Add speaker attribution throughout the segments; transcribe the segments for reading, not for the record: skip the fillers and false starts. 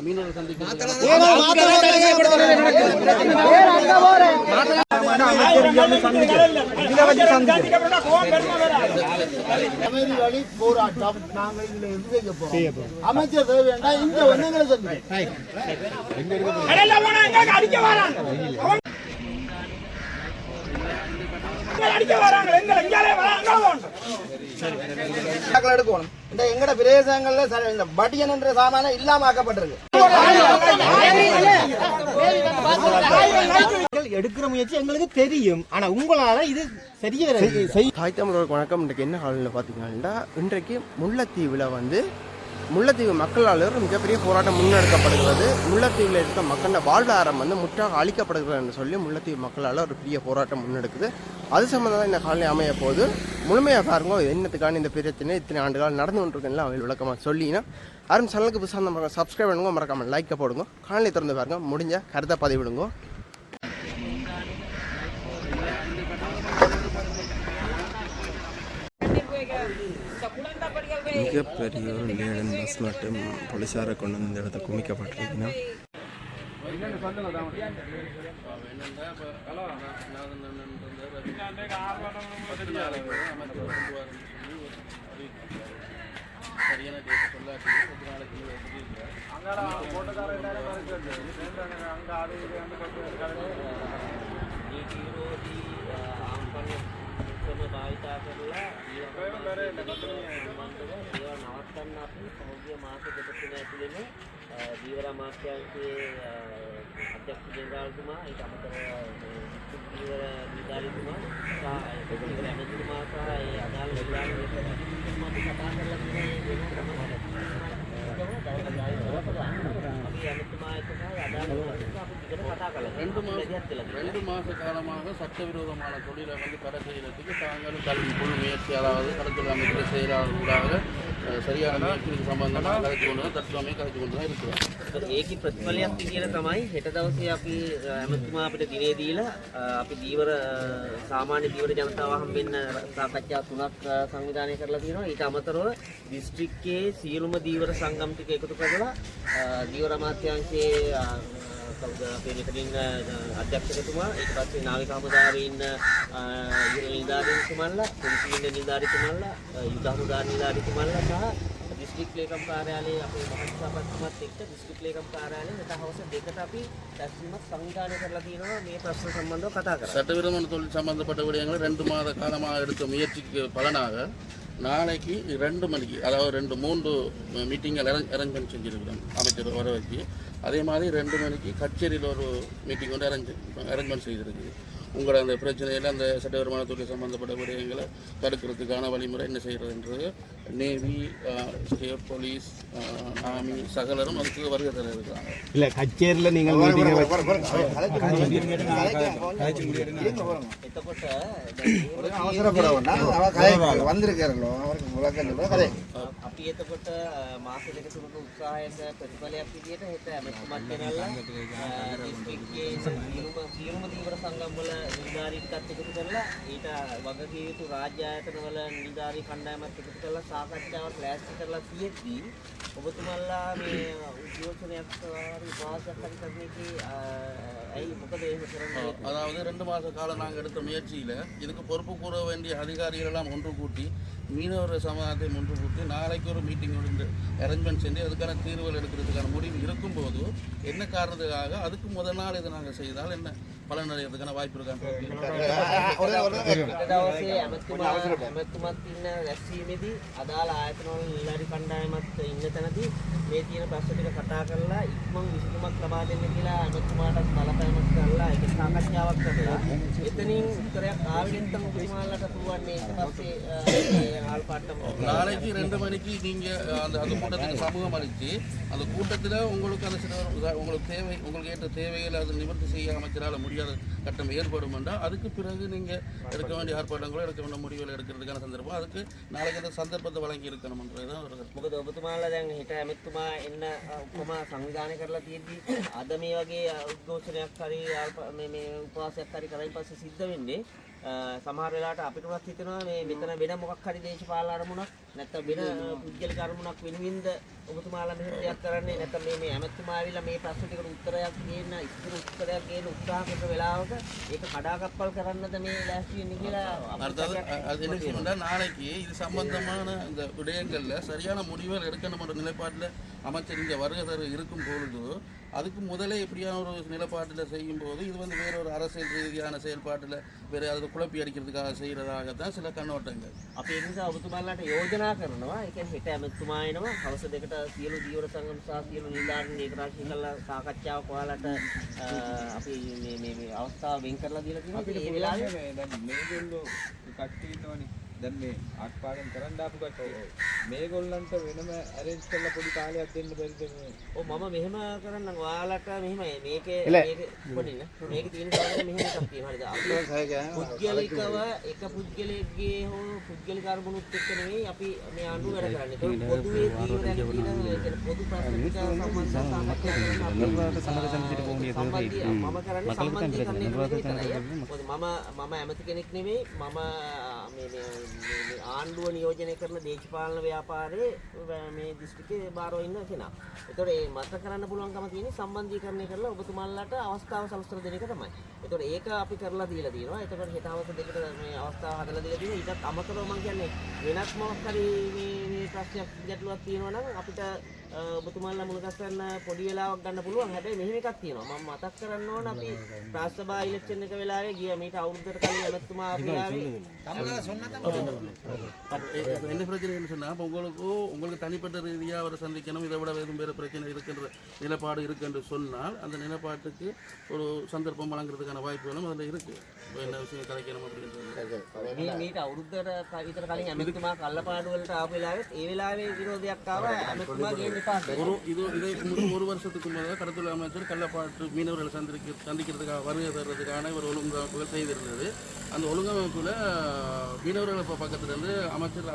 Speaker 1: மீனவர் சந்திக்க
Speaker 2: போராட்டம் நாங்கள் இதுல இருந்து செய்ய போறோம். அமைச்சர் வேண்டாம் இங்க வந்து எங்களை எடுக்கணும். இந்த எங்கட பிரதேசங்கள்ல பட்டியன் என்ற சாமான இல்லாம ஆக்கப்பட்டிருக்கு. எடுக்கிற முயற்சி எங்களுக்கு தெரியும். ஆனா உங்களால இது சரியா
Speaker 3: தாய் தமிழர்களுக்கு வணக்கம். இன்றைக்கு என்ன காலையில் பார்த்தீங்கன்னா இன்றைக்கு முல்லைத்தீவு மக்களால் ஒரு மிகப்பெரிய போராட்டம் முன்னெடுக்கப்படுகிறது. முல்லைத்தீவில் இருக்க மக்களோட வாழ்வாதாரம் முற்றாக அழிக்கப்படுகிறது என்று சொல்லி முல்லைத்தீவு மக்களால் ஒரு பெரிய போராட்டம் முன்னெடுக்குது. அது சம்மந்தமாக இந்த காலையில் அமைய போது முழுமையாக பாருங்க என்னத்துக்கான இந்த பிரச்சனை இத்தனை ஆண்டுகள் நடந்து கொண்டிருக்குன்னு அவங்க விளக்கமாக சொல்லிங்கன்னா யாரும் சேனலுக்கு புதுசாக சப்ஸ்கிரைப் பண்ணுங்க, மறக்காமல் லைக்கை போடுங்க, காலையை திறந்து பாருங்க, முடிஞ்ச கருத்தை பதிவிடுங்க. மிகப்பெரிய ஒரு லேடன் பஸ் மட்டும் போலீஸாரை கொண்டு வந்து இந்த இடத்த குமிக்கப்பட்டிருக்குன்னா
Speaker 4: භාවිතා කරලා නවත්තන්න අපි පහුගිය මාස දෙකකින් ඇතුළතම දීවර අමාත්‍යාංශයේ අධ්‍යක්ෂ ජෙනරාල්තුමා ඊට අමතරව දීවර නිලධාරීතුමා සහ දීවර ඇමතිතුමා සහ ඒ අදාළ නිලධාරීතුමා අපි කතා කරලා
Speaker 1: ரெண்டு மாத காலமாக சட்டவிரோதமான தொழிலை தடை செய்யறதுக்கு தாங்களும் கல்வி குழு முயற்சியாளராக கடற்கொலை அமைச்சர் செயலாளர்களாக சரியான முயற்சிக்கு சம்பந்தமாக கதைச்சு கொண்டு தான் தத்துவமே கதைச்சு கொண்டு தான் இருக்கிறோம்.
Speaker 4: ඒකේ ප්‍රතිඵලයක් විදියට තමයි හෙට දවසේ අපි ඇමතුමා අපිට දිනේ දීලා අපි දීවර සාමාන්‍ය දීවර ජනතාව හම්බෙන්න සාකච්ඡා තුනක් සංවිධානය කරලා තියෙනවා. ඊට අමතරව දිස්ත්‍රික්කයේ සියලුම දීවර සංගම් ටික එකතු කරලා දීවර අමාත්‍යාංශයේ අපේ නිකටින් අධ්‍යක්ෂකතුමා ඊට පස්සේ නාවික හමුදාවේ ඉන්න ඉහළ නිලධාරීතුමන්ලා පොලිසියේ නිලධාරීතුමන්ලා යුද හමුදාවේ නිලධාරීතුමන්ලා සහ දිස්ත්‍රික් ලේකම් කාර්යාලයේ අපේ මහත්සභාපතිතුමත් එක්ක දිස්ත්‍රික් ලේකම් කාර්යාලයේ හෙට හවස 2ට අපි දැක්වීමක් සංවිධානය කරලා තියෙනවා මේ ප්‍රශ්න සම්බන්ධව කතා කරලා.
Speaker 1: சட்டவிரோதமான தொழில் சம்பந்தப்பட்ட விடயங்களை 2 மாத காலமாக எடுத்த முயற்சிக்கு பலனாக நாளைக்கு 2 மணிக்கு அதாவது 3 மீட்டிங்கள் அரேஞ்ச்மெண்ட் செஞ்சுருக்கிறோம் அமைச்சர் வர வச்சு. அதே மாதிரி 2 மணிக்கு கச்சேரியில் ஒரு மீட்டிங் வந்து அரேஞ்ச்மெண்ட் செய்திருக்குது. உங்களோட அந்த பிரச்சனையில் அந்த சட்டவிரோதமான தொழில் சம்பந்தப்பட்ட விடயங்களை தடுக்கிறதுக்கான வழிமுறை என்ன செய்கிறதுன்றது நேவி, ஸ்டேட் போலீஸ், ஆர்மி சகலரும் அதுக்கு வருகை தர இருக்கிறாங்க.
Speaker 2: இல்லை கச்சேரியில் நீங்கள் வந்திருக்காரோ
Speaker 4: අපි එතකොට මාස දෙක තුනක උත්සාහයක ප්‍රතිඵලයක් විදියට හෙට ඇමතුමත් ගෙනල්ලා දිස්ත්‍රික්කයේ සියලුම දීවර සංගම් වල නිලධාරීන්ටත් එකතු කරලා ඊට වගකිය යුතු රාජ්‍ය ආයතනවල නිලධාරී කණ්ඩායමත් එකතු කරලා සාකච්ඡාවක් ලෑස්ති කරලා තියෙද්දී ඔබතුමල්ලා මේ උද්ඝෝෂණයක් උපවාසයක් හරි කරන එකේ ඇයි මොකද එහෙම කරන්නේ?
Speaker 1: அதாவது 2 மாத காலம் நாங்கள் எடுத்த முயற்சியில் இதுக்கு பொறுப்பு கூற வேண்டிய அதிகாரிகள் எல்லாம் ஒன்று கூட்டி மீனவர் சமுதாயத்தை ஒன்று கூட்டி நாளைக்கு ஒரு மீட்டிங் அரேஞ்ச்மெண்ட் செஞ்சு அதுக்கான தீர்வுகள் எடுக்கிறதுக்கான முடிவு இருக்கும்போது என்ன காரணத்துக்காக அதுக்கு முதல் நாள் இதை நாங்கள் செய்தால் என்ன பலன் அடைகிறதுக்கான வாய்ப்பு இருக்கான்னு
Speaker 4: ඇමතුමත් ඉන්න රැස්වීමේදී අදාළ ආයතනවල නිලධාරී කණ්ඩායමත් ඉන්න තැනදී මේ තියෙන ප්‍රශ්න ටික කතා කරලා ඉක්මන් විසඳුමක් ලබා දෙන්න කියලා ඇමතුමාටත් බලපෑමක් කරලා ඒක සාකච්ඡාවක් කරලා එතනින් උත්තරයක් ආවෙන්න ඔබතුමාලට පුළුවන් ඊට පස්සේ
Speaker 1: நாளைக்கு 2 மணிக்கு நீங்கள் அந்த கூட்டத்துக்கு சமூகம் அளித்து அந்த கூட்டத்தில் உங்களுக்கு அந்த உங்களுக்கு ஏற்ற தேவைகளை அது நிவர்த்தி செய்ய அமைச்சரால் முடியாத கட்டம் ஏற்படும் என்றால் அதுக்கு பிறகு நீங்கள் எடுக்க வேண்டிய ஆர்ப்பாட்டங்களோ எடுக்க வேண்டிய முடிவுகளை எடுக்கிறதுக்கான சந்தர்ப்பம் அதுக்கு நாளைக்கு அந்த சந்தர்ப்பத்தை வழங்கி இருக்கணும்ன்றது தான் ஒரு
Speaker 4: මොකද ඔබතුමාලා දැන් හිට ඇමතුමා එන්න උපම සංවිධානය කරලා තියෙද්දි අද මේ වගේ උද්ඝෝෂණයක් හරි මේ උපවාසයක් හරි කරලා පස්සේ සිද්ධ වෙන්නේ සමහර වෙලාවට අපිට උනත් හිතෙනවා මේ මෙතන වෙන මොකක් හරි දේශපාලන අරමුණක් නැත්නම් වෙන පුද්ගලික අරමුණක් වෙනුවෙන්ද ඔබතුමාලා මෙහෙම දෙයක් කරන්නේ නැත්නම් මේ ඇමතුමා ඇවිල්ලා මේ ප්‍රශ්න ටිකට උත්තරයක් දෙන්න ඉස්සර උත්තරයක් දෙන්න උත්සාහ කරන වෙලාවක ඒක කඩාකප්පල් කරන්නද මේ ලෑස්ති වෙන්නේ කියලා
Speaker 1: அது என்ன செய்யணும்னா நாளைக்கு இது சம்பந்தமான இந்த விடயங்கள்ல சரியான முடிவுகள் எடுக்கணும் என்ற நிலைப்பாட்டில் அமைச்சர் இங்கே வருகை இருக்கும் பொழுது அதுக்கு முதலே எப்படியான ஒரு நிலைப்பாட்டில் செய்யும் போது இது வந்து வேற ஒரு அரசியல் ரீதியான செயல்பாட்டில் வேற அதை குழப்பி அடிக்கிறதுக்காக செய்கிறதாகத்தான் சில கண்ணோட்டங்கள்.
Speaker 4: අපි ඒ නිසා ඔබතුමාලාට යෝජනා කරනවා ඒ කියන්නේ හෙට ඇමතුමා එනවා හවස දෙකට සියලු දීවර සංගම සහ සියලු නිලධාරීන් ඒකරාශී කරලා සාකච්ඡාවක් ඔයාලට අපි මේ අවස්ථාව වෙන් කරලා දීලා තියෙනවා. ඒ වෙලාවේ
Speaker 5: දැන් මේගොල්ලෝ කට්ටිය ඉන්නවනේ. දැන් මේ ආත්පාඩම් කරන්න ආපු කට්ටිය. මේගොල්ලන්ට වෙනම ඇරේන්ජ් කරලා පොඩි කාලයක් දෙන්න බැරිද මේ?
Speaker 4: ඔව් මම මෙහෙම කරන්නම් ඔයාලට මෙහෙම මේකේ පොඩින මේකේ තියෙන කාරණා මෙහෙම එකක් තියෙනවා. හරිද? අපි පුද්ගලිකව එක පුද්ගලයෙක්ගේ හෝ පුද්ගලික අරමුණුත් එක්ක නෙවෙයි අපි මේ අඳු වැඩ කරන්නේ. ඒක පොදුවේ දීවරයක් කියන ඒ පොදු ප්‍රශ්න ටික සම්බන්ධව සාකච්ඡා කරනවා. මම කරන්නේ සම්බන්ධීකරණය විතරයි. මම ඇමති කෙනෙක් නෙවෙයි. මම මේ ආණ්ඩුව නියෝජනය කරන දේශපාලන ව්‍යාපාරයේ මේ දිස්ත්‍රික්කේ බාරව ඉන්න කෙනා. ඒතකොට මේ මත කරන්න පුළුවන්කම තියෙන්නේ සම්බන්ධීකරණය කරලා ඔබතුමාලාට අවස්ථාව සලස්වලා දෙන එක තමයි. ඒතකොට ඒක අපි කරලා දීලා තියෙනවා. ඒතකොට හෙට හවස දෙකට මේ අවස්ථාව හදලා දීලා තියෙනවා. ඊටත් අමතරව මම කියන්නේ වෙනත් මොකක් හරි මේ ප්‍රශ්නයක් ගැටලුවක් තියෙනවා නම් අපිට ඔබතුමාලා මුලගස් ගන්න පොඩි වෙලාවක් ගන්න පුළුවන්. හැබැයි මෙහෙම එකක් තියෙනවා. මම මතක් කරන්න ඕන අපි රාජ්‍යසභා ඉලෙක්ෂන් එක වෙලාවේ ගිය මේට අවුරුද්දකට කලින් ඇමතුමා ආපු වෙලාවේ
Speaker 1: என்ன பிரச்சனைன்னு சொன்னால் இப்போ உங்களுக்கு தனிப்பட்ட ரீதியாக அவரை சந்திக்கணும் இதை விட எதுவும் வேறு பிரச்சனை இருக்கின்ற நிலைப்பாடு இருக்கு என்று சொன்னால் அந்த நிலைப்பாட்டுக்கு ஒரு சந்தர்ப்பம் வழங்குறதுக்கான வாய்ப்புகளும் அதில் இருக்குது. இப்போ என்ன விஷயம் கலைக்கணும் அப்படின்னு சொல்லி
Speaker 4: මේට අවුරුද්දකට විතර කලින් ඇමතුමා කල්ලපාඩු වලට ආපු වෙලාවේ ඒ වෙලාවේ විරෝධයක් ආවා ඇමතුමා ගේන්න එපා.
Speaker 1: ஒரு வருஷத்துக்கு முதல்ல கடத்தொழில் அமைச்சர் கள்ளப்பாட்டு மீனவர்களை சந்திக்கிறதுக்காக வருகை தர்றதுக்கான ஒரு ஒழுங்கமைப்புகள் செய்திருந்தது. அந்த ஒழுங்கமைப்பில் மீனவர்கள் பக்கத்திலிருந்து அமைச்சர்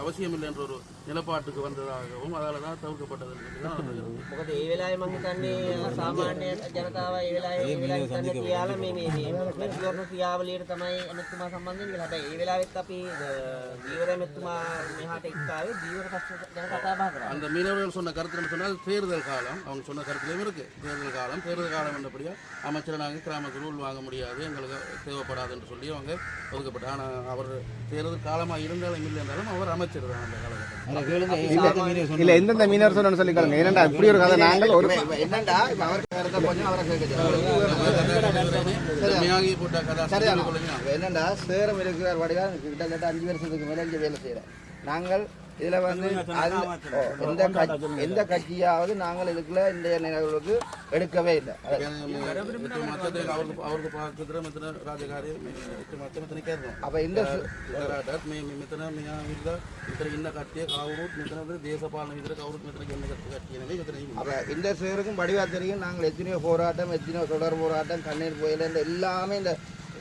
Speaker 1: அவசியம் இல்லை என்ற ஒரு நிலப்பாட்டுக்கு வந்ததாகவும் அதால தான் தவிர்க்கப்பட்டது.
Speaker 4: මොකද ඒ වෙලාවේ මම හිතන්නේ සාමාන්‍ය ජනතාව ඒ වෙලාවේ හිතන්නේ කියලා මේ මැතිවරණ ක්‍රියාවලියට තමයි ඇමතුමා සම්බන්ධ වෙන්නේ. හැබැයි ඒ වෙලාවෙත් අපි දීවර ඇමතුමා මෙහාට එක්කාවේ දීවර පස්ස ගැන කතා බහ කරා.
Speaker 1: அந்த மீனவர்கள் சொன்ன கருத்து சொன்னால் தேர்தல் காலம் அவங்க சொன்ன கருத்துலையும் இருக்கு. தேர்தல் காலம் என்றபடியா அமைச்சரை நாங்கள் கிராமத்தில் உள் வாங்க முடியாது எங்களுக்கு தேவைப்படாது என்று சொல்லி அவங்க ஒதுக்கப்பட்டார். ஆனால் அவர் தேர்தல் காலமாக இருந்தாலும் இல்லை என்றாலும் அவர் அமைச்சர் தான் அந்த காலகட்டம்.
Speaker 2: இல்ல எந்தெந்த மீனவர் சொன்னு சொல்லிக்கோங்க. ஏன்னா இப்படி ஒரு கதை நாங்கள் ஒரு என்னண்டா அவருக்கு கருத்தை கொஞ்சம் அவரை
Speaker 1: போட்ட கதை
Speaker 2: என்னண்டா சேரம் இருக்கிறார் வடிவா கிட்டத்தட்ட 5 வருஷத்துக்கு மேலே இங்கே வேலை செய்கிறேன். நாங்கள் இதில் வந்து எந்த கட்சியாவது நாங்கள் இதுக்குள்ள இந்த நிகழ்வுக்கு எடுக்கவே இல்லை. அப்போ இந்த அப்போ இந்த சேருக்கும் வடிவா தெரியும். நாங்கள் எத்தனையோ போராட்டம் எத்தனையோ தொடர் போராட்டம் கண்ணீர் புயல் எல்லாமே இந்த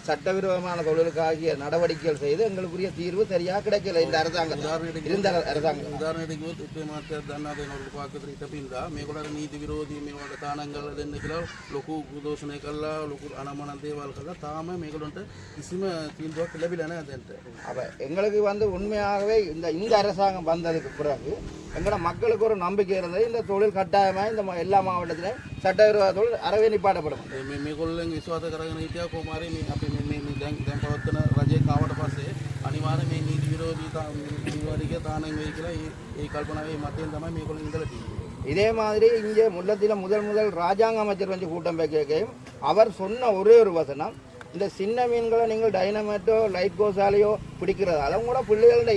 Speaker 2: சட்டவிரோதமான தொழிலுக்காகிய நடவடிக்கைகள் செய்து எங்களுக்குரிய தீர்வு சரியாக கிடைக்கல இந்த அரசாங்கம்.
Speaker 1: උදාහරණයකට දන්නාදේනවලු පාකතර හිටපින්දා මේගොල්ලෝ නීති විරෝධී මේවට තානංගල් දෙන්න කියලා ලොකු උදෝෂණය කළා ලොකු අනමන දේවල් කළා. තාම මේගොල්ලන්ට කිසිම තීන්දුවක් ලැබිලා නැහැ දැන්ට.
Speaker 2: அப்போ எங்களுக்கு வந்து உண்மையாகவே இந்த அரசாங்கம் வந்ததுக்கு பிறகு எங்களோட மக்களுக்கு ஒரு நம்பிக்கை இருந்தது. இந்த தொழில் கட்டாயமாக இந்த எல்லா மாவட்டத்திலையும் சட்டவிரோத தொழில் அறவே நிப்பாட்டப்படும்.
Speaker 1: මේගොල්ලන් විශ්වාස කරගෙන හිටියා කොමාරේ මේ අපි මේ දැන් පවත්වන රජයේ කාවට පස්සේ අනිවාර්යයෙන් මේ නීති විරෝධී නිවාරිකය තානන් වෙයි කියලා ඒ කල්පනාවේ මතයෙන් තමයි මේගොල්ලන් ඉඳලා තියෙන්නේ.
Speaker 2: இதே மாதிரி இங்கே முல்லத்தில் முதல் ராஜாங்க அமைச்சர் வந்து கூட்டம் வைக்கையும் அவர் சொன்ன ஒரே ஒரு வசனம், இந்த சின்ன மீன்களை நீங்கள் டைனமேட்டோ லைட் கோசாலையோ பிடிக்கிறதால உங்களோட பிள்ளைகளோட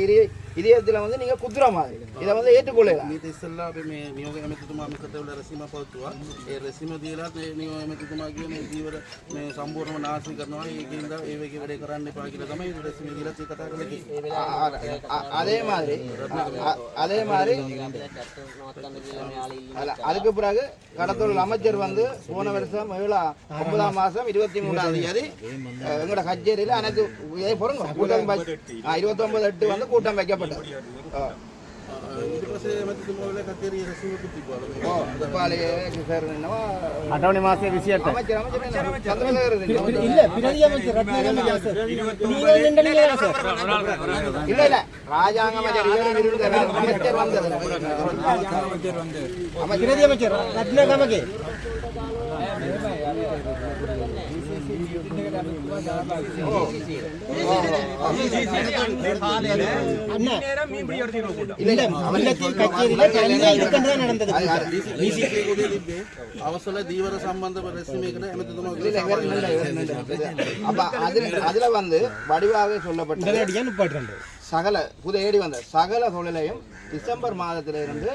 Speaker 2: இதயத்தில் வந்து நீங்கள் குத்துற மாதிரி இதை வந்து ஏற்றுக்கொள்ளலாம்.
Speaker 1: ඊට ඉස්සෙල්ලා අපි මේ නියෝග ඇමතිතුමා මෙකට වෙලා රැසීම පවත්වුවා. ඒ රැසීම දීලා නියෝග ඇමතිතුමාගේ මේ ජීවර මේ සම්පූර්ණව නාශී කරනවා. ඒකින්ද ඒ වගේ වැඩේ කරන්න එපා කියලා තමයි රැසීම දීලා කතා කරන්නේ. அதே மாதிரி அதுக்கு பிறகு கடத்தொழில் அமைச்சர் வந்து போன வருஷம் 9ஆம் மாதம் 23ஆம் தேதி எங்களோட கச்சேரியில் அனைத்து கூட்டம் 29/8 வந்து கூட்டம் வைக்கப்பட்டது. පස්සේ ඇමතිතුමාවල කතේරිය රැස්වීමක් තිබ්බා.
Speaker 2: උපාලයේ කිසර් ඉන්නවා.
Speaker 3: අටවැනි මාසයේ 28.
Speaker 2: அமைச்சர் சந்திரசேகர்
Speaker 3: இல்ல பிரதி அமைச்சர் ரத்னகாம சார் நீங்க நின்றீங்க சார்
Speaker 2: இல்ல இல்ல ராஜாங்க அமைச்சர் இவர் விருது அமைச்சர் வந்தது
Speaker 3: பிரதி அமைச்சர் ரத்னகாமගේ இல்ல அமலத்தில் கச்சேரியில தனியா இருக்கன்றதா நடந்தது
Speaker 1: අවසල දීවර සම්බන්ධව රැස්වීමකට ඇමතිතුමාවල
Speaker 2: அப்ப அதுல வந்து வடிவாகவே சொல்லப்பட்டது சகல புதையடி வந்த சகல தொழிலையும் டிசம்பர் மாதத்திலிருந்து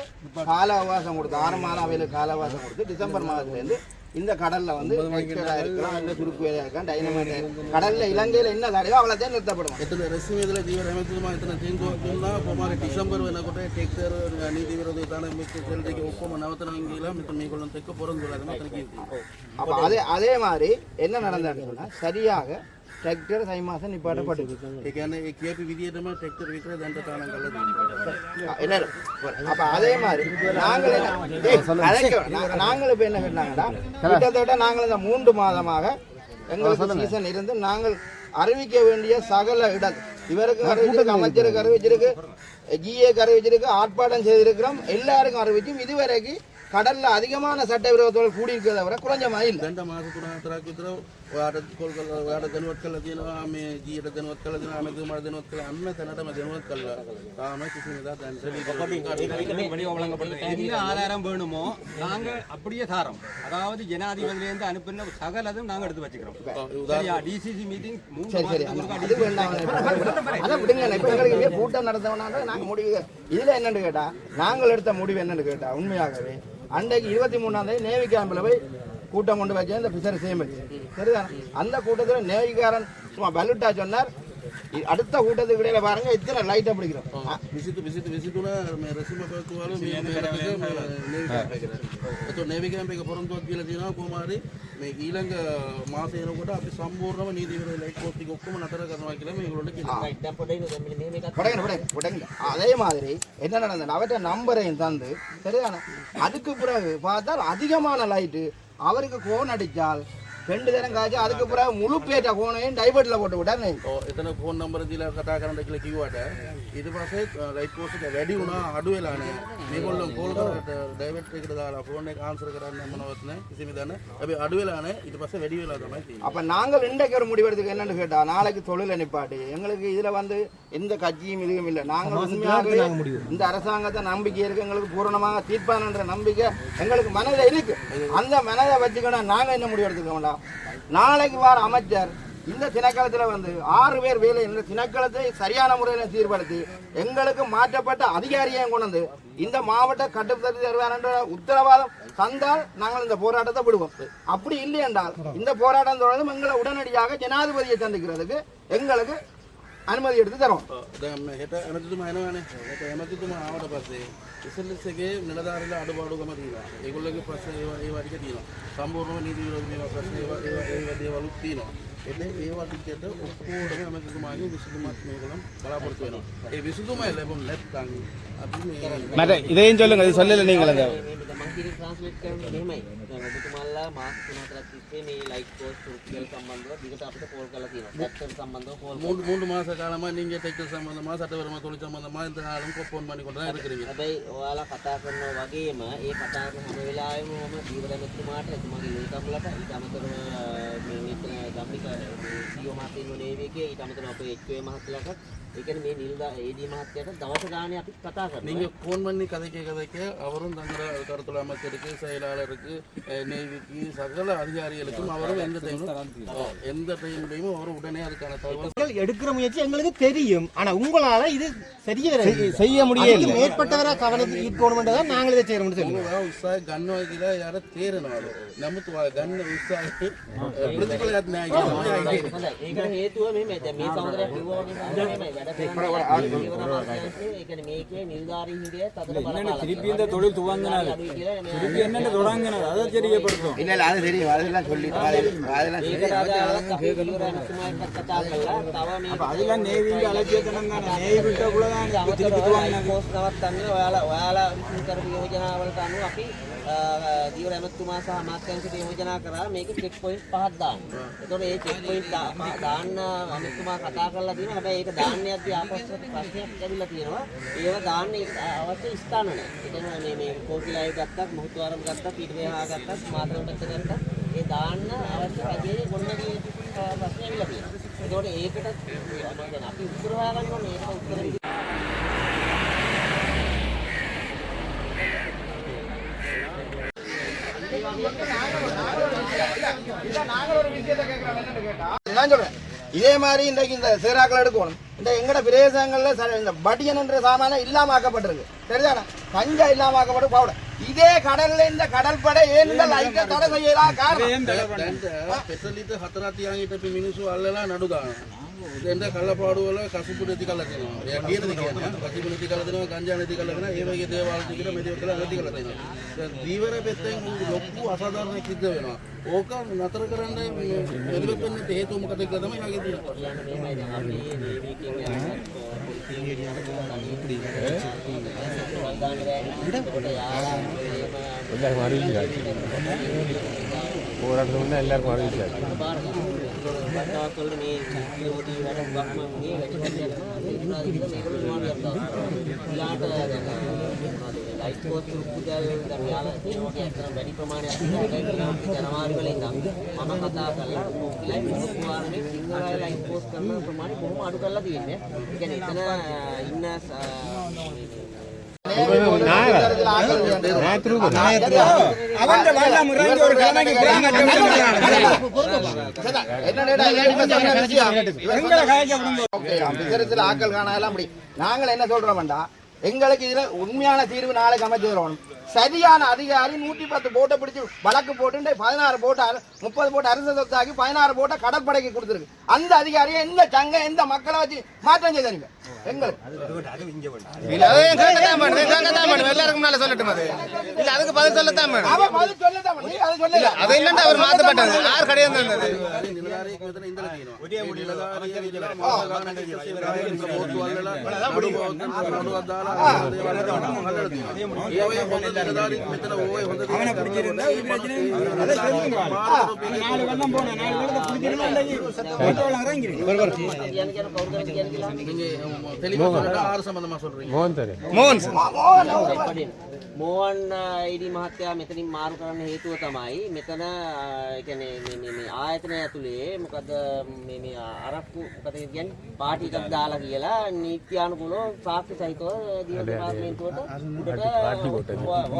Speaker 2: கால அவகாசம் கொடுத்து 6 மாதம் அவையில் கால அவகாசம் கொடுத்து டிசம்பர் மாதத்திலிருந்து இந்த கடல்ல வந்து இருக்கலாம் இந்த சுருக்கு வேலையா இருக்கலாம் டைனமைட் கடல்ல இலங்கையில என்ன தடையோ அவ்வளோத்தையும் நிறுத்தப்படும்
Speaker 1: එතන රැස්වීමේදලා දීවර ඇමතිතුමා එතන තීන්දුවක් දුන්නා කොමාරේ ඩිසැම්බර් වෙනකොට ටෙක්ටර් නීති විරෝධී තාන මිස්ටර් සෙල්ටික ඔක්කොම නවතනවා කියලා මෙතන මේගොල්ලන්ට එක්ක පොරොන්දු වෙලා තමයි අතන කිව්වේ.
Speaker 2: அப்ப அதே மாதிரி என்ன நடந்தான்னு சொன்னா சரியாக டிராக்டர் தை மாசம் நிப்பாட்டப்பட்டது.
Speaker 1: ඒ කියන්නේ ඒ කියපු විදිහටම ටෙක්ටර් විතරයි දැන්ට තානම් කරලා තියෙන්නේ.
Speaker 2: என்ன அப்ப அதே மாதிரி நாங்கள் நாங்கள் இப்ப என்ன கேட்டாங்கன்னா கிட்டத்தட்ட நாங்கள் இந்த 3 மாதமாக எங்களுக்கு சீசன் இருந்து நாங்கள் அறிவிக்க வேண்டிய சகல இடம் இவருக்கு அறிவிச்சிருக்கு, அமைச்சருக்கு அறிவிச்சிருக்கு, ஜிஏக்கு அறிவிச்சிருக்கு, ஆர்ப்பாட்டம் செய்திருக்கிறோம், எல்லாருக்கும் அறிவிச்சும் இதுவரைக்கும் கடல்ல அதிகமான சட்டவிரோதத்தோடு கூடியிருக்கிறத விட குறைஞ்சமா இல்லை.
Speaker 1: දැන්ට මාස 3-4ක් විතර ඔයාට කෝල් කරලා ඔයාට දැනුවත් කරලා තියෙනවා මේ ජීයට දැනුවත් කරලා තියෙනවා ඇමතිතුමාට දැනුවත් කරලා අන්න තැනටම දැනුවත් කරලා තාම කිසිම දා දැන්
Speaker 6: என்ன ஆதாரம் வேணுமோ நாங்க அப்படியே தாரோம். அதாவது ஜனாதிபதியிலேருந்து அனுப்பின சகலதும் நாங்க எடுத்து வச்சுக்கிறோம். சரியா? டிசிசி மீட்டிங் 3
Speaker 2: சரி அது வேண்டாம் அதை விடுங்க. இப்ப எங்களுக்கு கூட்டம் நடத்தவனால நாங்க முடிவு இதுல என்னன்னு கேட்டா நாங்கள் எடுத்த முடிவு என்னன்னு கேட்டா உண்மையாகவே அன்றைக்கு 23ஆம் தேதி நேவி கேம்பில் போய் கூட்டம் கொண்டு வச்சேன் இந்த பிசர் சேமல் சரிதான். அந்த கூட்டத்தில் நேவிக்காரன் சும்மா பலுட்டா சொன்னார் அடுத்த கூட்டத்துக்கு இடையில பாருங்க இத்தனை லைட்டை பிடிக்கிறோம்.
Speaker 1: විසිතුන මේ රැස්වීම පැවැත්වුවාලු මේ එතකොට නේවි කැම්ප් එක පොරොන්දුවක් කියලා තියෙනවා කොමාරි මේ ඊළඟ මාසෙ එනකොට අපි සම්පූර්ණම නීති විරෝධී ලයිට් පෝස්ට් ටික ඔක්කොම නතර කරනවා කියලා මේගොල්ලන්ට කියනවා.
Speaker 2: அதே மாதிரி என்ன நடந்தது அவற்றை நம்பரையும் தந்து சரிதானே. அதுக்கு பிறகு பார்த்தால் அதிகமான லைட்டு அவருக்கு கோன் அடித்தால் 2 தரம் காய்ச்சி அதுக்கு பிறகு முழு பேட்ட கோனையும் டைவர்ட்ல போட்டு விட்டாங்க.
Speaker 1: එතන ෆෝන් නම්බර දීලා කතා කරන්න කියලා කිව්වට ඊට පස්සේ ලයිට් පෝස්ට් එක වැඩි වුණා අඩු වෙලා නැහැ. මේගොල්ලෝ කෝල් කරලා ඩයිවර්ට් එකට දාලා ෆෝන් එක ආන්සර් කරන්න මොනවත් නැහැ කිසිම දන්න. හැබැයි අඩු වෙලා නැහැ. ඊට පස්සේ වැඩි වෙලා තමයි තියෙන්නේ.
Speaker 2: அப்ப நாங்கள் இன்றைக்கு ஒரு முடிவெடுத்துக்கு என்னன்னு கேட்டா நாளைக்கு தொழிலை நிப்பாட்டி எங்களுக்கு இதுல வந்து எந்த கட்சியும் இதுவும் இல்லை. நாங்கள் உண்மையாகவே இந்த அரசாங்கத்தை நம்பிக்கை இருக்கு, எங்களுக்கு பூரணமாக தீர்ப்பானன்ற நம்பிக்கை எங்களுக்கு மனதில் இருக்கு. அந்த மனதை வச்சுக்கணும். நாங்க என்ன முடிவு எடுத்துக்கோம்டா நாளைக்கு வார அமைச்சர் இந்த திணைக்களத்தில் வந்து 6 பேர் வேலை இந்த திணைக்களத்தை சரியான முறையில் சீர்படுத்தி எங்களுக்கு மாற்றப்பட்ட அதிகாரியை கொண்டு வந்து இந்த மாவட்ட கட்டுப்படுத்தி தருவார் என்ற உத்தரவாதம் தந்தால் நாங்கள் இந்த போராட்டத்தை விடுவோம். அப்படி இல்லை என்றால் இந்த போராட்டம் தொடர்ந்து எங்களை உடனடியாக ஜனாதிபதியை சந்திக்கிறதுக்கு எங்களுக்கு අනුමැතිය எடுத்து தரோம்.
Speaker 1: දැන් හෙට ඇමතිතුමා එනවානේ. හෙට ඇමතිතුමා ආවට පස්සේ ඉස්සෙල්ලස් එකේ නිලධාරීලා අඩුපාඩුකම තියෙනවා. ඒගොල්ලෝගේ ප්‍රශ්න ඒවා ටික තියෙනවා. සම්පූර්ණව නීති විරෝධී මේවා ප්‍රශ්න ඒවා දේවලුත් තියෙනවා. එතන ඒවා ටිකට ඔක්කොටම ඇමතිතුමාගේ විසඳුමක් මේගොල්ලන් බලාපොරොත්තු වෙනවා. ඒ විසඳුම ලැබුණ නැත්නම් අපි මේ
Speaker 3: මට ඉතින් சொல்லுங்க இது சொல்லல நீங்க அந்த
Speaker 4: මම කියන ට්‍රාන්ස්ලේට් කරන්නේ මෙහෙමයි. දැන් ඔබතුමාලා මාස 3-4ක් තිස්සේ මේ ලයිට් පෝස්ට් රුපියල් සම්බන්ධව දිගට අපිට කෝල් කරලා තියෙනවා. ටැක්ටර් සම්බන්ධව කෝල්
Speaker 1: 3 மாச காலமா நீங்க டெக்டர் சம்பந்தமா சட்டவிரோத தொழில் சம்பந்தமா இந்த நாளும் ஃபோன் பண்ணி கொண்டு தான் இருக்கிறீங்க.
Speaker 4: හැබැයි ඔයාලා කතා කරනවා වගේම ඒ කතා කරන හැම වෙලාවෙම මම දීවර මෙතුමාට එතුමාගේ නිලකම්ලට ඊට අමතරව මේ මෙතන ගම්නික CEO මහත්මිය නේවි එකේ ඊට අමතරව අපේ HOA මහත්මයාට ඒ කියන්නේ මේ නිල්දා AD මහත්මයාට දවස ගානේ අපි කතා කරනවා.
Speaker 1: நீங்க ஃபோன் பண்ணி கதைக்க அவரும் தங்கள கருத்துள்ள அமைச்சருக்கு செயலாளருக்கு நேவிக்கு சகல அதிகாரிகளுக்கும் அவரும் எந்த டைம்லையும் அவரும் உடனே அதுக்கான தகவல்
Speaker 3: எடுக்கிற முயற்சி எங்களுக்கு தெரியும். ஆனா உங்களால இது செய்ய முடியல. மேற்பட்டவரா கவனத்தை ஈர்க்கணும்ன்றத நாங்கள் இதை செய்யணும்னு சொல்லுவோம்.
Speaker 1: උත්සාහ ගන්නවා කියලා යාර තේරෙනවලු. නමුත් ගන්න උත්සාහයේ ප්‍රතිඵලයක් නැහැ කියලා.
Speaker 4: ඒකට හේතුව මේ දැන් මේ සෞන්දර්යය කිව්වා වගේ මේ වැඩ කරනවා. ඒ කියන්නේ මේකේ නිලධාරී හිඳේ තදට බලපාලා.
Speaker 6: திருப்பி இந்த தொழில் துவங்கினால
Speaker 5: என்னென்ன தொடங்கினது அதை தெரியப்படுத்தும்.
Speaker 2: இல்ல அது தெரியும், அதெல்லாம் சொல்லிட்டு அதெல்லாம்
Speaker 5: அதெல்லாம் நேவிங்க அலட்சியத்தனம் தானே. நேவி விட்ட கூட தான்
Speaker 4: යෝජනාවලට අනුව අපි දීවර ඇමතුමා සහ අමාත්‍යාංශයට යෝජනා කරා මේක චෙක් පොයින්ට් 5ක් දාන්න. ඒතකොට මේ චෙක් පොයින්ට් දාන්න අමතුමා කතා කරලා තියෙනවා. හැබැයි ඒක දාන්න යද්දී ආපස්සට ප්‍රශ්නයක් ඇවිල්ලා තියෙනවා. ඒව දාන්න අවශ්‍ය ස්ථාන නැහැ. ඒ කියන්නේ මේ කෝකිලායි ගත්තත්, මොහොතුවාරම් ගත්තත්, ඊටමෙහා ගත්තත්, මාතර පැත්ත ගත්තත් ඒ දාන්න අවශ්‍ය රජයේ ගොඩනැගිලි ප්‍රශ්න ඇවිල්ලා තියෙනවා. ඒතකොට ඒකට අපි උත්තර හොයාගන්න ඕනේ. ඒකට උත්තර
Speaker 2: நான் சொல்றேன். இதே மாதிரி இன்றைக்கு இந்த சீராக்கள் எடுக்கணும். இந்த எங்கட பிரதேசங்கள்ல இந்த பட்டியன் என்ற சாமான இல்லாம ஆக்கப்பட்டிருக்கு. சரிதானே? கஞ்சா இல்லாம ஆக்கப்பட்டு போட இதே கடல்ல இந்த கடல் படை ஏன் இந்த லைட்டை தடை செய்யலாம் காரணம்
Speaker 1: පෙට්‍රලිත 4ක් තියන් හිටපු මිනිස්සු අල්ලලා නඩු දානවා. එතෙන්ද කල්ලපාඩු වල කසුපු නැති කළා දෙනවා. එයා කියන දේ කියන්නේ කසුපු නැති කළා දෙනවා, ගංජා නැති කළා දෙනවා. ඒ වගේ දේවල් ටිකට මෙදිව කළා නැති කළා දෙනවා. දැන් දීවර පෙත්තෙන් ලොකු අසාධාරණයක් සිද්ධ වෙනවා. ඕක නතර කරන්න එළිවෙත් වෙන්න හේතුව මොකද කියලා තමයි මගේ
Speaker 6: போராட்டம் எல்லாருக்கும் அறிவிச்சாரு.
Speaker 4: වලට මේ විරෝධී වැඩ වක්ම මේ ලයිට් පෝස්ට් පුදල් ගන්නවා වැඩි ප්‍රමාණයක් ජනවාරි වල ඉඳන් මම කතා කරලා ලයිට් පෝස්ට් වාරනේ සිංහලයි ලයිට් පෝස්ට් කරන ප්‍රමාණය බොහොම අඩු කරලා තියෙන්නේ. ඒ කියන්නේ එතන ඉන්න
Speaker 2: ஆக்கள் காணலாம். அப்படி நாங்கள் என்ன சொல்றோம்டா, எங்களுக்கு இதுல உண்மையான தீர்வு நாளைக்கு அமைச்சு தரணும். சரியான அதிகாரி 110 போட்டை பிடிச்சு வழக்கு போட்டு 16 போட்டை 30 போட்டை அரசு சொத்தாக்கி 16 போட்டை கடற்படைக்கு கொடுத்துருக்கு. அந்த அதிகாரியை எந்த சங்க எந்த மக்களை வச்சு மாற்றம் செய்தீங்க எங்களுக்கு
Speaker 3: எல்லாருக்கும் மேல சொல்லட்டும். அது இல்ல அதுக்கு பதில் சொல்லத்தான் வேணும்.
Speaker 2: அவன் பதில் சொல்லத்தான் வேணும். அது சொல்லல.
Speaker 3: அது இல்லன்னா அவர் மாத்தப்பட்டது யார் கிடையாது இருந்தது.
Speaker 4: මෝහන් ඉදි මහත්තයා මෙතනින් මාරු කරන්න හේතුව තමයි මෙතන කියන්නේ මේ ආයතනය ඇතුලේ මොකද මේ අරක්කු මොකද කියන්නේ පාටි එකක් දාලා කියලා නීත්‍යානුකූලව සාක්ෂි සහිතව දියුණු දෙපාර්තමේන්තුවට උඩට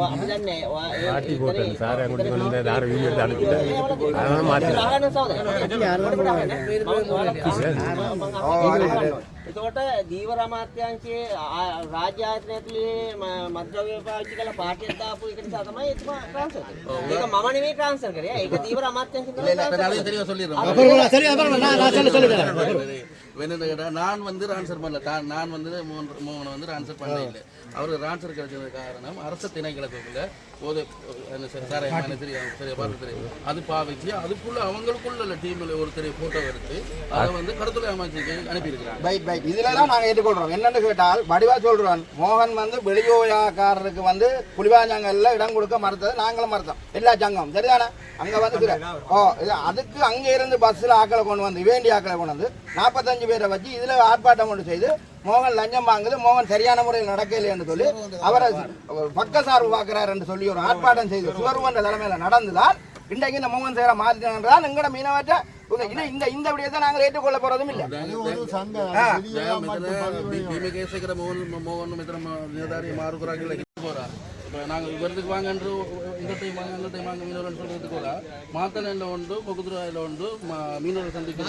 Speaker 4: අපි දන්නේ පාටි කොට සාරයන් කොට වලින් දාර වීඩියෝ දාලා තිබ්බා මාත් එතකොට දීවර අමාත්‍යාංශයේ රාජ්‍ය ආයතනය ඇතුලේ මද්ද්‍රව්‍ය පාවිච්චි කරලා පාටියක් දාපු එක නිසා තමයි එතුමා ට්‍රාන්ස්ෆර් කරේ. ඒක මම නෙමෙයි ட்ரான்ஸ்ஃபர் කරේ. ඒක දීවර අමාත්‍යාංශයෙන්
Speaker 1: நான் வந்து ட்ரான்ஸ்ஃபர் பண்ணல. நான் வந்து மோகனை வந்து ட்ரான்ஸ்ஃபர் பண்ண இல்லை. அவர் ட்ரான்ஸ்ஃபர் கிடைச்சது காரணம் அரசு திணைக்களத்துக்குள்ள போது அது பாவிச்சு அதுக்குள்ள அவங்களுக்குள்ள டீம்ல ஒருத்தரை போட்டோ எடுத்து அதை வந்து கடத்துறை அமைச்சுக்கு அனுப்பியிருக்கிறாங்க.
Speaker 2: இதுலதான் நாங்க ஏற்றுக்கொள்றோம். என்னன்னு கேட்டால் வடிவா சொல்றோம், மோகன் வந்து வெளியோயாக்காரருக்கு வந்து புலிவாஞ்சங்கல்ல இடம் கொடுக்க மறுத்தது நாங்களும் மறுத்தோம். எல்லா சங்கம் சரிதானே அங்க வந்து அதுக்கு அங்க இருந்து பஸ்ல ஆக்களை கொண்டு வந்து வேண்டிய ஆக்களை கொண்டு வந்து 45 பேரை வச்சு இதுல ஆர்ப்பாட்டம் கொண்டு செய்து மோகன் லஞ்சம் வாங்குது, மோகன் சரியான முறையில் நடக்கலை என்று சொல்லி அவரை பக்கசார்பு பார்க்கிறார் என்று சொல்லி ஒரு ஆர்ப்பாட்டம் செய்து சுவர்வன்ற தலைமையில நடந்துதான் இன்றைக்கு இந்த மோகன் சேர மாற்றினான். எங்கட மீனவற்ற இந்த விடயத்தை நாங்கள் ஏற்றுக்கொள்ள போறதும் இல்லை.
Speaker 1: நாங்கள் இவருக்கு வாங்கன்று இந்த டைம் வாங்க அந்த டைம் வாங்க மீனவர்கள் சொல்றது கூட மாத்தலையில் உண்டு, பொகுதுராயில் உண்டு, மீனவர்கள் சந்திக்க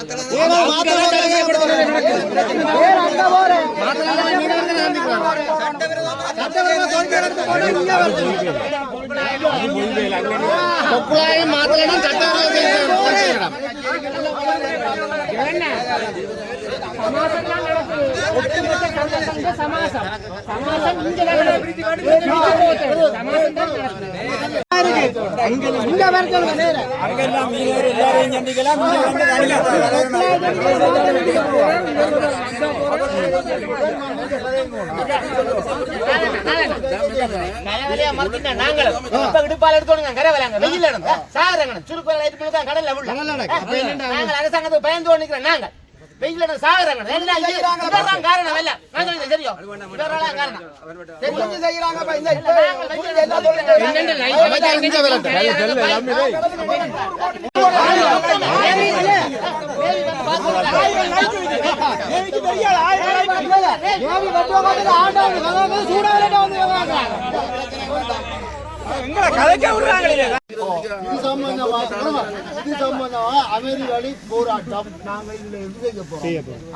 Speaker 7: அமைதி போராட்டம் நாங்கள்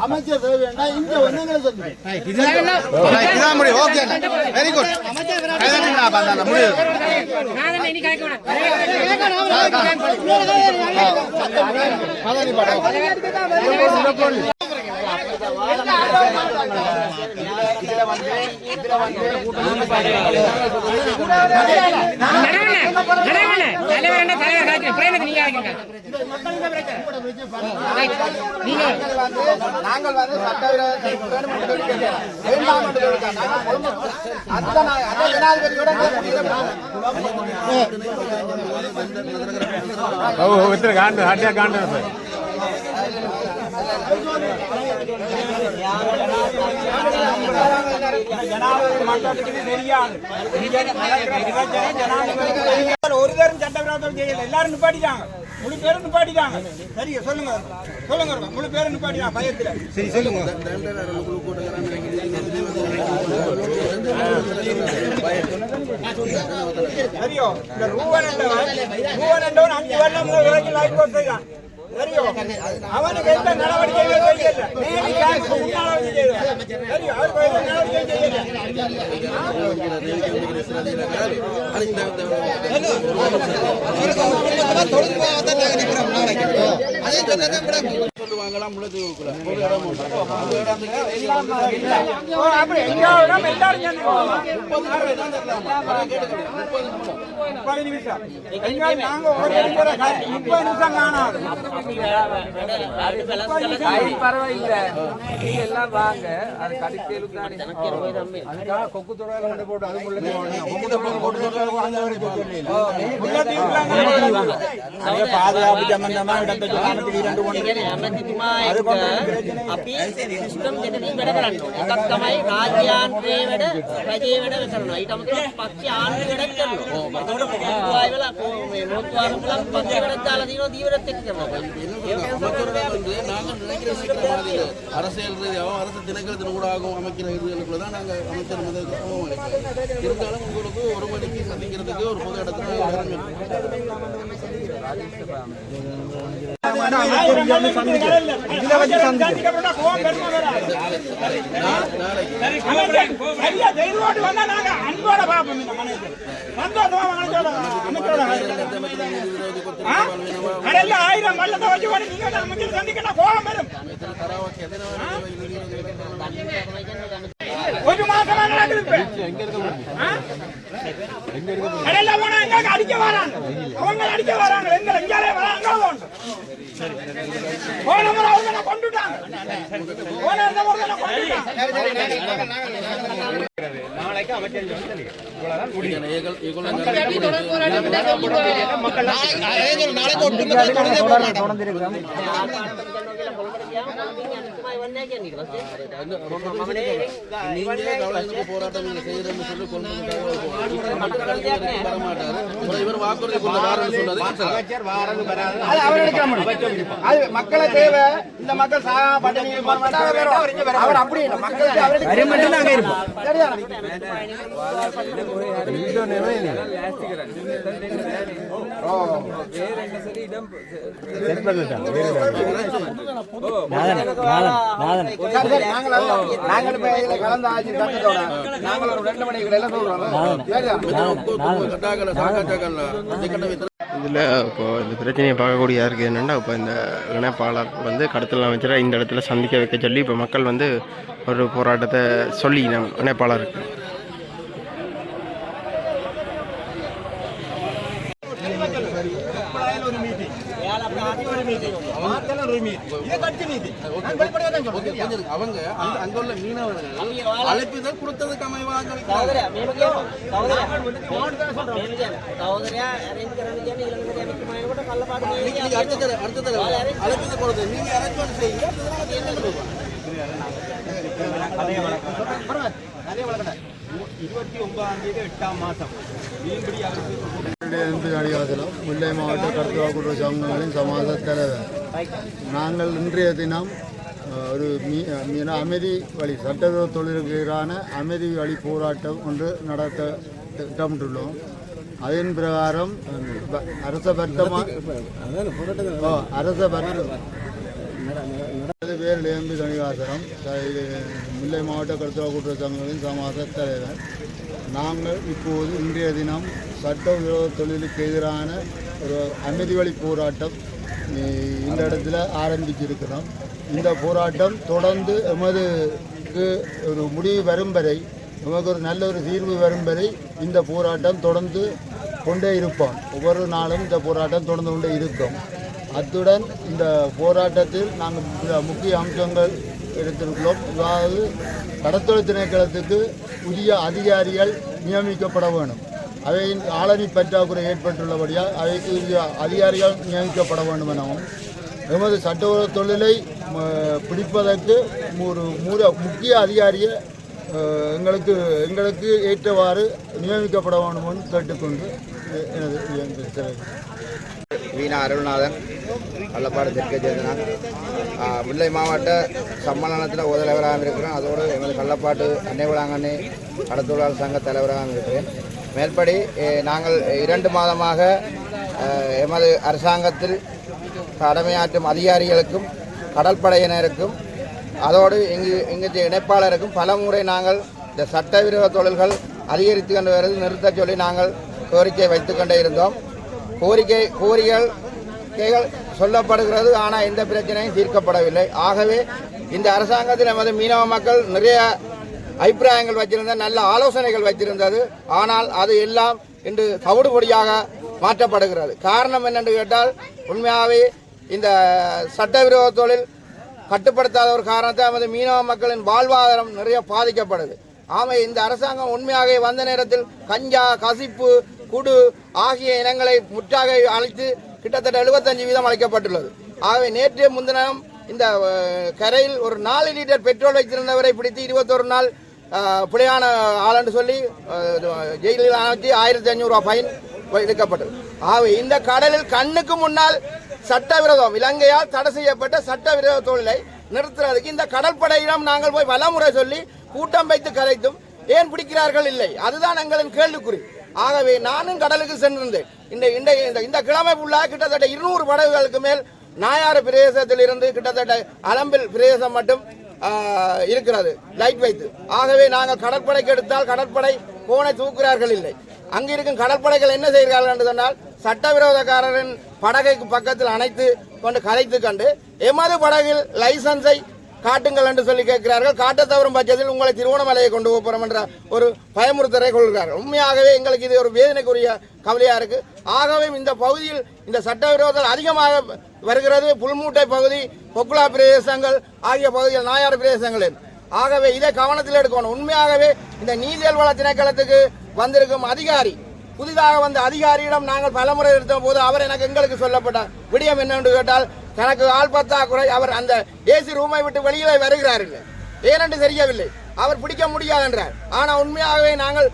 Speaker 7: அமைச்சர் வேண்டாம் இங்க வந்து
Speaker 3: வெரி குட்
Speaker 2: நாங்கள் வந்து
Speaker 8: ஒரு தரம் சட்டவிரோதம் செய்யல எல்லாரும் நிப்பாட்டிட்டாங்க முழு பேரும் நிப்பாட்டிட்டாங்க சரியா சொல்லுங்க சொல்லுங்க முழு பேரும் நிப்பாட்டிட்டாங்க பயத்துல சரி சொல்லுங்க சரியோ இந்த ரூவன் என்றவன் 5 வருடம் வரைக்கும் லைஃப் கோர்ஸ் செய்தான் சரியோ அவனுக்கு எந்த நடவடிக்கையும் செய்யல நேரி காசு முன்னால வந்து செய்தான் சரியோ அவருக்கு எந்த நடவடிக்கையும்
Speaker 1: சொல்லுவாங்களாம் முல்லைத்தீவுக்குள்ள ஒரு இடம் உண்டு. அந்த இடத்துக்கு
Speaker 5: எல்லாம் வாங்க அது கடிக்கலும் அதுக்காக கொக்கு துறையில கொண்டு போட்டு அது
Speaker 8: பாதுகாப்பு சம்பந்தமா இடத்தை
Speaker 4: අපි සිස්ටම් දෙකකින් වැඩ කරන්න ඕනේ. එකක් තමයි රාජ්‍යාන්ත්‍රයේ වැඩ රජයේ වැඩ කරනවා. ඊට අමතරව පක්ෂ ආණ්ඩුව වැඩ කරනවා. ඒකට පොකුවායි වෙලා මේ මොත්වාරම්ලක් පක්ෂ වැඩ දාලා දිනන දීවරත් එක්ක කරනවා.
Speaker 1: நாங்கள் நினைக்கிற சீக்கிரமாக அரசியல் ரீதியாகவும் அரசு திணைக்களத்தின் ஊடாகவும் அமைக்கிற இதுகளுக்குள்ள தான் நாங்கள் அமைச்சர் இருந்தாலும் உங்களுக்கு ஒரு மணிக்கு சந்திக்கிறதுக்கு ஒரு பொது இடத்துல
Speaker 8: ஒரு மாசமா நடக்குது அடிக்க வராங்க அவங்க அடிக்க வராங்க எங்க எங்காலே வராங்க கொண்டுட்டாங்க
Speaker 3: நாளைக்கு அமைச்சர்
Speaker 1: போராட்டம் செய்யறேன்னு சொல்லி கொண்டு வரமாட்டாரு. இவர் வாக்குறுதி சொன்னது
Speaker 2: மக்களை தேவை இந்த மக்கள் அவர் அப்படி இல்லை மக்களுக்கு நாங்கள் இப்ப இதுல கலந்து ஆட்சி சட்டத்தோட நாங்கள் ஒரு 2 மணிக்கு எல்லாம் சொல்றோம்.
Speaker 3: இதில் இப்போ இந்த பிரச்சனையை பார்க்கக்கூடியதாக இருக்குது என்னென்னா, இப்போ இந்த இணைப்பாளர் வந்து கடத்தல் அமைச்சரை இந்த இடத்துல சந்திக்க வைக்க சொல்லி இப்போ மக்கள் வந்து ஒரு போராட்டத்தை சொல்லி இணைப்பாளருக்கு
Speaker 1: அவங்க அங்குள்ள மீனவர்கள் அழைப்புதல் கொடுத்ததுக்கு அமைவாக அழைப்புதல் கொடுத்து நீங்க அரேஞ்ச்மெண்ட் செய்யுங்க.
Speaker 6: 29ஆம் தேதி 8ஆம் மாதம் மீன்பிடி
Speaker 7: அடியாசலம் முல்லை மாவட்ட கடத்தல் கூட்டுறவு சங்கங்களின் சமாஜ தலைவர். நாங்கள் இன்றைய தினம் ஒரு அமைதி வழி சட்டவிரோத தொழிலுக்கு எதிரான அமைதி வழி போராட்டம் ஒன்று நடத்த திட்டமிட்டுள்ளோம். அதன் பிரகாரம் அரச பேர் லேம்பி கணிவாசனம் முல்லை மாவட்ட கடத்தல் கூட்டுறவு சங்கங்களின் சமாஜ தலைவர். நாங்கள் இப்போது இன்றைய தினம் சட்டவிரோத தொழிலுக்கு எதிரான ஒரு அமைதி வழி போராட்டம் இந்த இடத்துல ஆரம்பிச்சிருக்கிறோம். இந்த போராட்டம் தொடர்ந்து எமதுக்கு ஒரு முடிவு வரும் வரை, நமக்கு ஒரு நல்ல ஒரு தீர்வு வரும் வரை இந்த போராட்டம் தொடர்ந்து கொண்டே இருப்போம். ஒவ்வொரு நாளும் இந்த போராட்டம் தொடர்ந்து கொண்டே இருக்கும். அத்துடன் இந்த போராட்டத்தில் நாங்கள் முக்கிய அம்சங்கள் எடுத்திருக்கிறோம். அதாவது கடத்தொழில் திணைக்களத்துக்கு புதிய அதிகாரிகள் நியமிக்கப்பட வேண்டும். அவையின் ஆளணி பற்றாக்குறை ஏற்பட்டுள்ளபடியால் அவைக்கு அதிகாரிகள் நியமிக்கப்பட வேண்டும் எனவும், எமது சட்டவிரோத தொழிலை பிடிப்பதற்கு ஒரு முக்கிய அதிகாரியை எங்களுக்கு ஏற்றவாறு நியமிக்கப்பட வேண்டும் என்று கேட்டுக்கொண்டு எனது
Speaker 2: வீணா அருள்நாதன் கள்ளப்பாடு தெற்கே சேர்ந்தனான். முல்லை மாவட்ட சம்மேளனத்தில் உதவியாளராக இருக்கிறேன். அதோடு எமது கள்ளப்பாட்டு அன்னை விளாங்கண்ணி கடத்தொழிலாளர் சங்க தலைவராக இருக்கிறேன். மேற்படி நாங்கள் 2 மாதமாக எமது அரசாங்கத்தில் கடமையாற்றும் அதிகாரிகளுக்கும் கடற்படையினருக்கும் அதோடு இங்கு இணைப்பாளருக்கும் பல முறை நாங்கள் இந்த சட்டவிரோத தொழில்கள் அதிகரித்து கொண்டு வருவது நிறுத்த சொல்லி நாங்கள் கோரிக்கை வைத்து கொண்டே இருந்தோம். கோரிக்கைகள் சொல்லப்படுகிறது, ஆனால் எந்த பிரச்சனையும் தீர்க்கப்படவில்லை. ஆகவே இந்த அரசாங்கத்தில் நமது மீனவ மக்கள் நிறைய அபிப்பிராயங்கள் வச்சிருந்த, நல்ல ஆலோசனைகள் வைத்திருந்தது. ஆனால் அது எல்லாம் இன்று தவிடுபடியாக மாற்றப்படுகிறது. காரணம் என்னென்று கேட்டால், உண்மையாகவே இந்த சட்டவிரோத தொழில் கட்டுப்படுத்தாத ஒரு காரணத்தை நமது மீனவ மக்களின் வாழ்வாதாரம் நிறைய பாதிக்கப்படுது. ஆமாம், இந்த அரசாங்கம் உண்மையாக வந்த நேரத்தில் கஞ்சா, கசிப்பு, குடு ஆகிய இனங்களை முற்றாக அழித்து கிட்டத்தட்ட 75% அளிக்கப்பட்டுள்ளது. ஆகவே நேற்றைய முன்தினம் இந்த கரையில் ஒரு 4 லிட்டர் பெட்ரோல் வைத்திருந்தவரை பிடித்து 21 நாள் பிழையான ஆளன்னு சொல்லி ஜெயிலில் அனுப்பி 1500 ரூபா ஃபைன் எடுக்கப்பட்டது. ஆகவே இந்த கடலில் கண்ணுக்கு முன்னால் சட்டவிரோதம் இலங்கையால் தடை செய்யப்பட்ட சட்டவிரோத தொழிலை நிறுத்துறதுக்கு இந்த கடற்படையிடம் நாங்கள் போய் வலமுறை சொல்லி கூட்டம் வைத்து கரைத்தும் ஏன் பிடிக்கிறார்கள் இல்லை, அதுதான் எங்களின் கேள்விக்குறி. ஆகவே நானும் கடலுக்கு சென்றிருந்தேன். இந்த கிழமை ஃபுல்லாக கிட்டத்தட்ட 200 படகுகளுக்கு மேல் நாயாறு பிரதேசத்தில் இருந்து கிட்டத்தட்ட அலம்பில் பிரதேசம் மட்டும் இருக்கிறது லைட் வைத்து. ஆகவே நாங்கள் கடற்படைக்கு எடுத்தால் கடற்படை போனை தூக்குகிறார்கள் இல்லை. அங்கு இருக்கும் கடற்படைகள் என்ன செய்கிறார்கள் என்று சொன்னால், சட்டவிரோதக்காரரின் படகைக்கு பக்கத்தில் அணைத்து கொண்டு கலைத்து கண்டு எமது படகில் லைசன்ஸை காட்டுங்கள் என்று சொல்லி கேட்கிறார்கள். காட்ட தவறும் பட்சத்தில் உங்களை திருவோணமலையை கொண்டு போகிறோம் என்ற ஒரு பயமுறுத்தலை கொள்கிறார்கள். உண்மையாகவே எங்களுக்கு இது ஒரு வேதனைக்குரிய கவலையா இருக்கு. ஆகவே இந்த பகுதியில் இந்த சட்டவிரோதம் அதிகமாக வருகிறது. புல்மூட்டை பகுதி, பொக்குலா பிரதேசங்கள் ஆகிய பகுதிகள், நாயாறு பிரதேசங்களில். ஆகவே இதை கவனத்தில் எடுக்கணும். உண்மையாகவே இந்த நீதியல் வள திணைக்களத்துக்கு வந்திருக்கும் அதிகாரி, புதிதாக வந்த அதிகாரியிடம் நாங்கள் பலமுறை எடுத்த போது அவர் எங்களுக்கு சொல்லப்பட்ட விடயம் என்னென்று கேட்டால், தனக்கு ஆள் பற்றாக்குறை, அவர் அந்த ஏசி ரூமை விட்டு வெளியே வருகிறார்கள், ஏனென்று தெரியவில்லை, அவர் பிடிக்க முடியாது என்றார். ஆனால் உண்மையாகவே நாங்கள்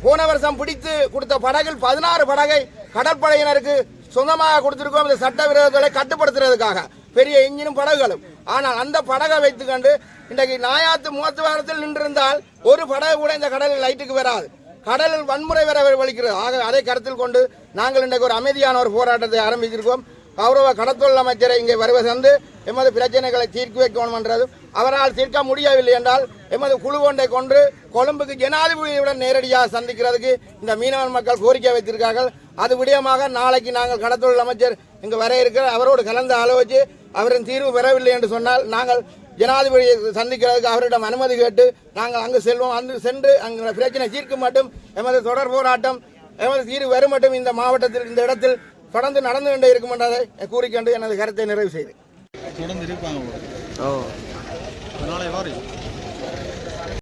Speaker 2: போன வருஷம் பிடித்து கொடுத்த படகில் 16 படகை கடற்படையினருக்கு சொந்தமாக கொடுத்திருக்கோம், இந்த சட்டவிரோதங்களை கட்டுப்படுத்துறதுக்காக, பெரிய இன்ஜினும் படகுகளும். ஆனால் அந்த படகை வைத்துக்கொண்டு இன்றைக்கு நாயாத்து முகத்துவாரத்தில் நின்றிருந்தால் ஒரு படகு கூட இந்த கடலில் லைட்டுக்கு வராது. கடலில் வன்முறை வர வலிக்கிறது. ஆக அதை கருத்தில் கொண்டு நாங்கள் இன்றைக்கு ஒரு அமைதியான ஒரு போராட்டத்தை ஆரம்பித்திருக்கோம். கௌரவ கடத்தொழில் அமைச்சரை இங்கே வருவது வந்து எமது பிரச்சனைகளை தீர்க்க வைக்கணும் என்றது அவரால் தீர்க்க முடியவில்லை என்றால் எமது குழு ஒன்றை கொண்டு கொழும்புக்கு ஜனாதிபதியுடன் நேரடியாக சந்திக்கிறதுக்கு இந்த மீனவன் மக்கள் கோரிக்கை வைத்திருக்கார்கள். அது விடயமாக நாளைக்கு நாங்கள் கடத்தொழில் அமைச்சர் இங்கு வர இருக்கிற அவரோடு கலந்து ஆலோசித்து அவரின் தீர்வு பெறவில்லை என்று சொன்னால் நாங்கள் ஜனாதிபதியை சந்திக்கிறதுக்கு அவரிடம் அனுமதி கேட்டு நாங்கள் அங்கு செல்வோம். அங்கு சென்று அங்கு பிரச்சனை தீர்க்க மட்டும் எமது தொடர் போராட்டம் எமது தீர்வு வரும் மட்டும் இந்த மாவட்டத்தில் இந்த இடத்தில் தொடர்ந்து நடந்து கொண்டே இருக்கும் என்றதை கூறிக்கொண்டு எனது கருத்தை நிறைவு செய்தேன்.
Speaker 7: தொடர்ந்து இருப்பாங்க.
Speaker 3: ஓ
Speaker 7: நாளை வாரி